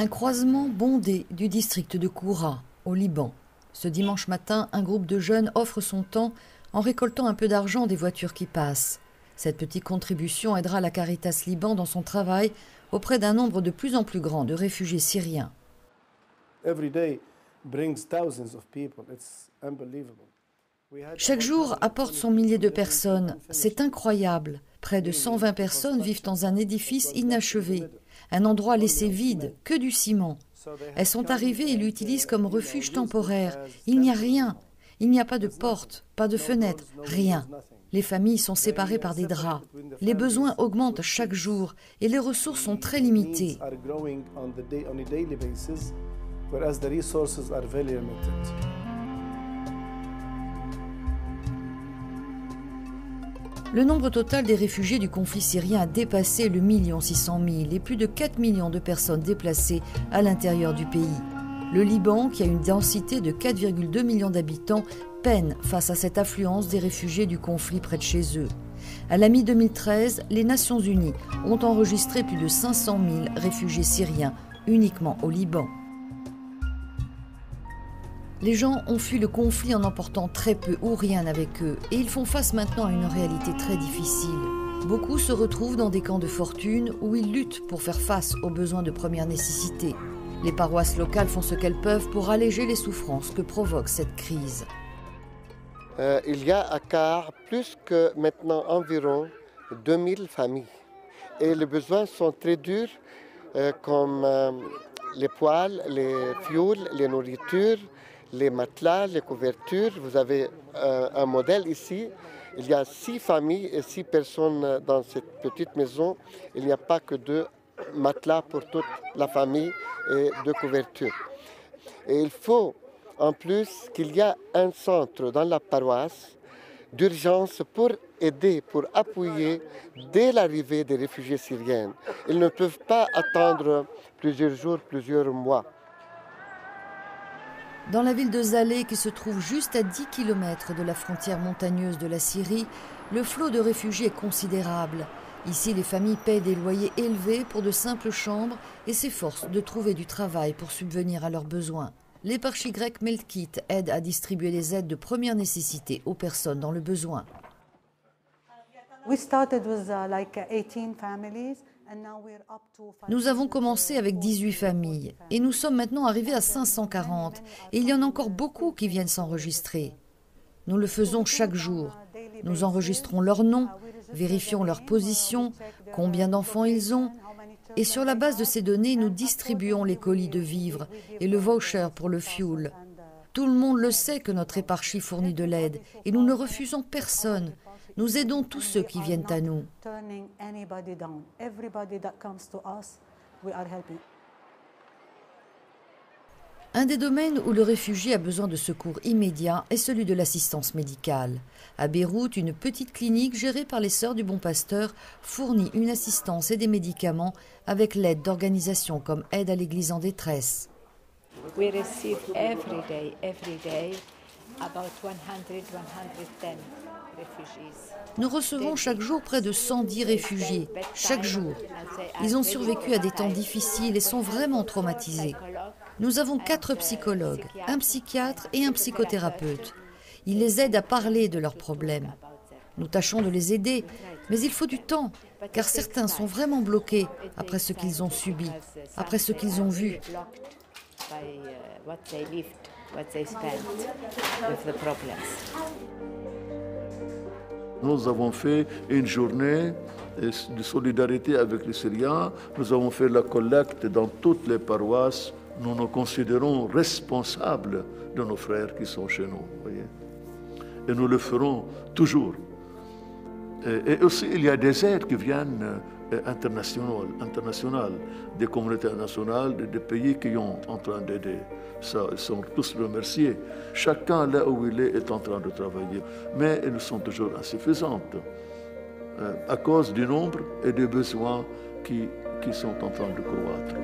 Un croisement bondé du district de Koura, au Liban. Ce dimanche matin, un groupe de jeunes offre son temps en récoltant un peu d'argent des voitures qui passent. Cette petite contribution aidera la Caritas Liban dans son travail auprès d'un nombre de plus en plus grand de réfugiés syriens. Chaque jour apporte son millier de personnes. C'est incroyable. Près de 120 personnes vivent dans un édifice inachevé, un endroit laissé vide, que du ciment. Elles sont arrivées et l'utilisent comme refuge temporaire. Il n'y a rien. Il n'y a pas de porte, pas de fenêtre, rien. Les familles sont séparées par des draps. Les besoins augmentent chaque jour et les ressources sont très limitées. Le nombre total des réfugiés du conflit syrien a dépassé le 1 600 000 et plus de 4 millions de personnes déplacées à l'intérieur du pays. Le Liban, qui a une densité de 4,2 millions d'habitants, peine face à cette affluence des réfugiés du conflit près de chez eux. À la mi-2013, les Nations Unies ont enregistré plus de 500 000 réfugiés syriens uniquement au Liban. Les gens ont fui le conflit en emportant très peu ou rien avec eux et ils font face maintenant à une réalité très difficile. Beaucoup se retrouvent dans des camps de fortune où ils luttent pour faire face aux besoins de première nécessité. Les paroisses locales font ce qu'elles peuvent pour alléger les souffrances que provoque cette crise. Il y a à Car plus que maintenant environ 2000 familles. Et les besoins sont très durs comme les poêles, les fioul, les nourritures, les matelas, les couvertures. Vous avez un modèle ici. Il y a 6 familles et 6 personnes dans cette petite maison. Il n'y a pas que 2 matelas pour toute la famille et 2 couvertures. Et il faut en plus qu'il y ait un centre dans la paroisse d'urgence pour aider, pour appuyer dès l'arrivée des réfugiés syriens. Ils ne peuvent pas attendre plusieurs jours, plusieurs mois. Dans la ville de Zalé, qui se trouve juste à 10 km de la frontière montagneuse de la Syrie, le flot de réfugiés est considérable. Ici, les familles paient des loyers élevés pour de simples chambres et s'efforcent de trouver du travail pour subvenir à leurs besoins. L'éparchie grecque Melkit aide à distribuer des aides de première nécessité aux personnes dans le besoin. Nous avons commencé avec 18 familles et nous sommes maintenant arrivés à 540 et il y en a encore beaucoup qui viennent s'enregistrer. Nous le faisons chaque jour. Nous enregistrons leurs noms, vérifions leur position, combien d'enfants ils ont et sur la base de ces données, nous distribuons les colis de vivres et le voucher pour le fioul. Tout le monde le sait que notre éparchie fournit de l'aide et nous ne refusons personne. Nous aidons tous ceux qui viennent à nous. Un des domaines où le réfugié a besoin de secours immédiats est celui de l'assistance médicale. À Beyrouth, une petite clinique gérée par les Sœurs du Bon Pasteur fournit une assistance et des médicaments avec l'aide d'organisations comme Aide à l'Église en détresse. We receive every day, about 100-110 refugees. Nous recevons chaque jour près de 110 réfugiés, chaque jour. Ils ont survécu à des temps difficiles et sont vraiment traumatisés. Nous avons 4 psychologues, un psychiatre et un psychothérapeute. Ils les aident à parler de leurs problèmes. Nous tâchons de les aider, mais il faut du temps, car certains sont vraiment bloqués après ce qu'ils ont subi, après ce qu'ils ont vu. Nous avons fait une journée de solidarité avec les Syriens. Nous avons fait la collecte dans toutes les paroisses. Nous nous considérons responsables de nos frères qui sont chez nous. Voyez. Et nous le ferons toujours. Et aussi, il y a des aides qui viennent internationales, des communautés internationales, des pays qui sont en train d'aider. Ça, ils sont tous remerciés. Chacun, là où il est en train de travailler. Mais elles sont toujours insuffisantes à cause du nombre et des besoins qui sont en train de croître.